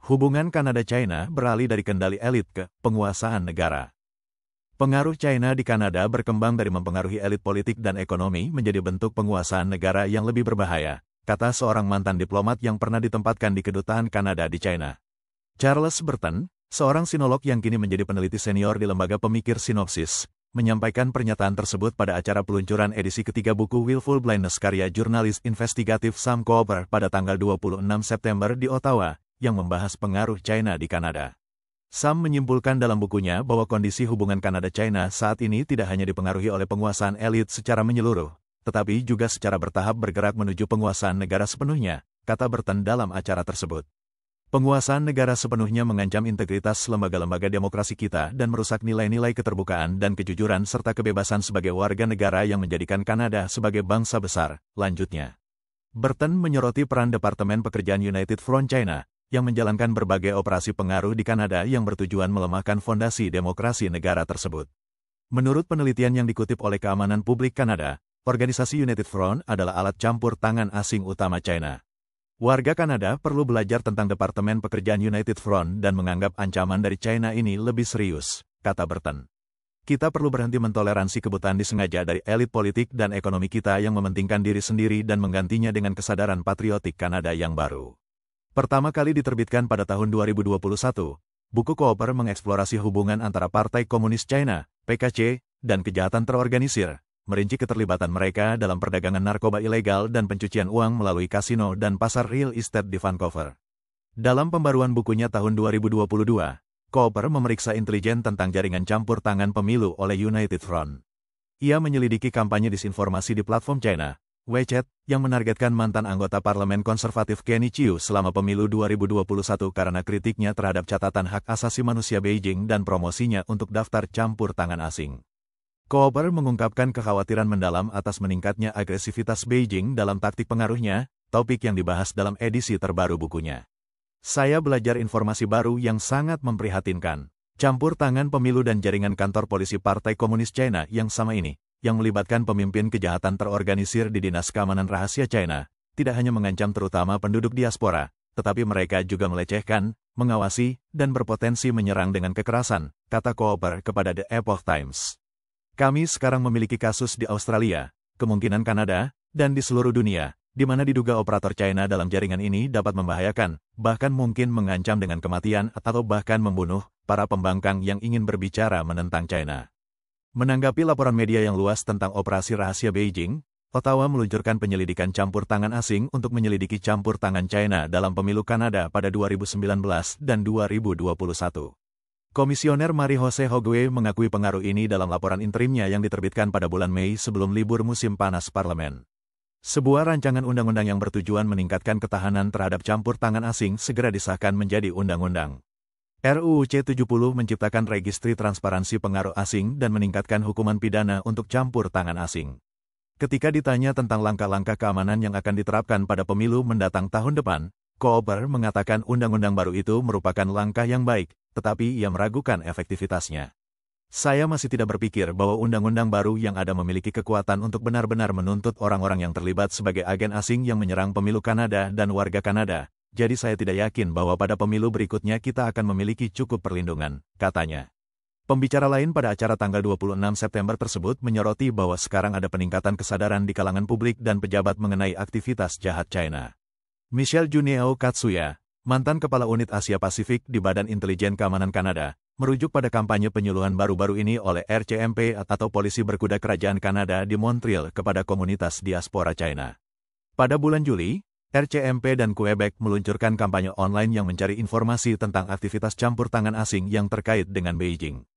Hubungan Kanada-China beralih dari kendali elit ke penguasaan negara. Pengaruh China di Kanada berkembang dari mempengaruhi elit politik dan ekonomi menjadi bentuk penguasaan negara yang lebih berbahaya, kata seorang mantan diplomat yang pernah ditempatkan di kedutaan Kanada di China. Charles Burton, seorang sinolog yang kini menjadi peneliti senior di lembaga pemikir Sinopsis, menyampaikan pernyataan tersebut pada acara peluncuran edisi ketiga buku Willful Blindness karya jurnalis investigatif Sam Cooper pada tanggal 26 September di Ottawa, yang membahas pengaruh China di Kanada. Sam menyimpulkan dalam bukunya bahwa kondisi hubungan Kanada-China saat ini tidak hanya dipengaruhi oleh penguasaan elit secara menyeluruh, tetapi juga secara bertahap bergerak menuju penguasaan negara sepenuhnya, kata Burton dalam acara tersebut. Penguasaan negara sepenuhnya mengancam integritas lembaga-lembaga demokrasi kita dan merusak nilai-nilai keterbukaan dan kejujuran serta kebebasan sebagai warga negara yang menjadikan Kanada sebagai bangsa besar, lanjutnya. Burton menyoroti peran Departemen Pekerjaan United Front China, yang menjalankan berbagai operasi pengaruh di Kanada yang bertujuan melemahkan fondasi demokrasi negara tersebut. Menurut penelitian yang dikutip oleh Keamanan Publik Kanada, organisasi United Front adalah alat campur tangan asing utama China. Warga Kanada perlu belajar tentang Departemen Pekerjaan United Front dan menganggap ancaman dari China ini lebih serius, kata Burton. Kita perlu berhenti mentoleransi kebutaan disengaja dari elit politik dan ekonomi kita yang mementingkan diri sendiri dan menggantinya dengan kesadaran patriotik Kanada yang baru. Pertama kali diterbitkan pada tahun 2021, buku Cooper mengeksplorasi hubungan antara Partai Komunis China, PKC, dan kejahatan terorganisir, merinci keterlibatan mereka dalam perdagangan narkoba ilegal dan pencucian uang melalui kasino dan pasar real estate di Vancouver. Dalam pembaruan bukunya tahun 2022, Cooper memeriksa intelijen tentang jaringan campur tangan pemilu oleh United Front. Ia menyelidiki kampanye disinformasi di platform China, WeChat, yang menargetkan mantan anggota parlemen konservatif Kenny Chiu selama pemilu 2021 karena kritiknya terhadap catatan hak asasi manusia Beijing dan promosinya untuk daftar campur tangan asing. Cooper mengungkapkan kekhawatiran mendalam atas meningkatnya agresivitas Beijing dalam taktik pengaruhnya, topik yang dibahas dalam edisi terbaru bukunya. Saya belajar informasi baru yang sangat memprihatinkan. Campur tangan pemilu dan jaringan kantor polisi Partai Komunis China yang sama ini, yang melibatkan pemimpin kejahatan terorganisir di Dinas Keamanan Rahasia China, tidak hanya mengancam terutama penduduk diaspora, tetapi mereka juga melecehkan, mengawasi, dan berpotensi menyerang dengan kekerasan, kata Cooper kepada The Epoch Times. Kami sekarang memiliki kasus di Australia, kemungkinan Kanada, dan di seluruh dunia, di mana diduga operator China dalam jaringan ini dapat membahayakan, bahkan mungkin mengancam dengan kematian atau bahkan membunuh para pembangkang yang ingin berbicara menentang China. Menanggapi laporan media yang luas tentang operasi rahasia Beijing, Ottawa meluncurkan penyelidikan campur tangan asing untuk menyelidiki campur tangan China dalam pemilu Kanada pada 2019 dan 2021. Komisioner Marie-Jose Hogue mengakui pengaruh ini dalam laporan interimnya yang diterbitkan pada bulan Mei sebelum libur musim panas parlemen. Sebuah rancangan undang-undang yang bertujuan meningkatkan ketahanan terhadap campur tangan asing segera disahkan menjadi undang-undang. RUU C70 menciptakan registri transparansi pengaruh asing dan meningkatkan hukuman pidana untuk campur tangan asing. Ketika ditanya tentang langkah-langkah keamanan yang akan diterapkan pada pemilu mendatang tahun depan, Cooper mengatakan undang-undang baru itu merupakan langkah yang baik, tetapi ia meragukan efektivitasnya. Saya masih tidak berpikir bahwa undang-undang baru yang ada memiliki kekuatan untuk benar-benar menuntut orang-orang yang terlibat sebagai agen asing yang menyerang pemilu Kanada dan warga Kanada. Jadi saya tidak yakin bahwa pada pemilu berikutnya kita akan memiliki cukup perlindungan, katanya. Pembicara lain pada acara tanggal 26 September tersebut menyoroti bahwa sekarang ada peningkatan kesadaran di kalangan publik dan pejabat mengenai aktivitas jahat China. Michelle Juniao Katsuya, mantan Kepala Unit Asia Pasifik di Badan Intelijen Keamanan Kanada, merujuk pada kampanye penyuluhan baru-baru ini oleh RCMP atau Polisi Berkuda Kerajaan Kanada di Montreal kepada komunitas diaspora China. Pada bulan Juli, RCMP dan Quebec meluncurkan kampanye online yang mencari informasi tentang aktivitas campur tangan asing yang terkait dengan Beijing.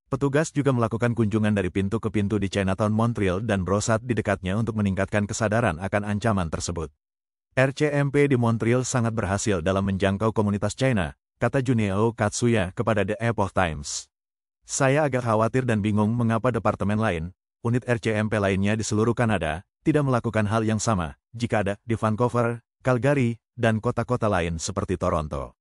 Petugas juga melakukan kunjungan dari pintu ke pintu di Chinatown Montreal dan Brosat di dekatnya untuk meningkatkan kesadaran akan ancaman tersebut. RCMP di Montreal sangat berhasil dalam menjangkau komunitas China, kata Juniao Katsuya kepada The Epoch Times. Saya agak khawatir dan bingung mengapa departemen lain, unit RCMP lainnya di seluruh Kanada, tidak melakukan hal yang sama, jika ada di Vancouver, Calgary, dan kota-kota lain seperti Toronto.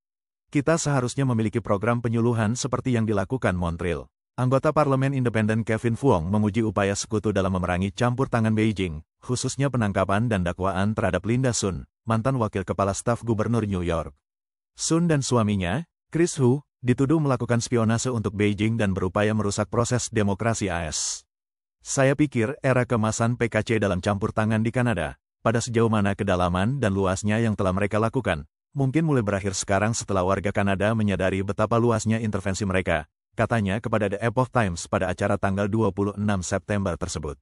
Kita seharusnya memiliki program penyuluhan seperti yang dilakukan Montreal. Anggota Parlemen Independen Kevin Vuong memuji upaya sekutu dalam memerangi campur tangan Beijing, khususnya penangkapan dan dakwaan terhadap Linda Sun, mantan wakil kepala staf gubernur New York. Sun dan suaminya, Chris Hu, dituduh melakukan spionase untuk Beijing dan berupaya merusak proses demokrasi AS. Saya pikir era kemasan PKC dalam campur tangan di Kanada, pada sejauh mana kedalaman dan luasnya yang telah mereka lakukan, mungkin mulai berakhir sekarang setelah warga Kanada menyadari betapa luasnya intervensi mereka, katanya kepada The Epoch Times pada acara tanggal 26 September tersebut.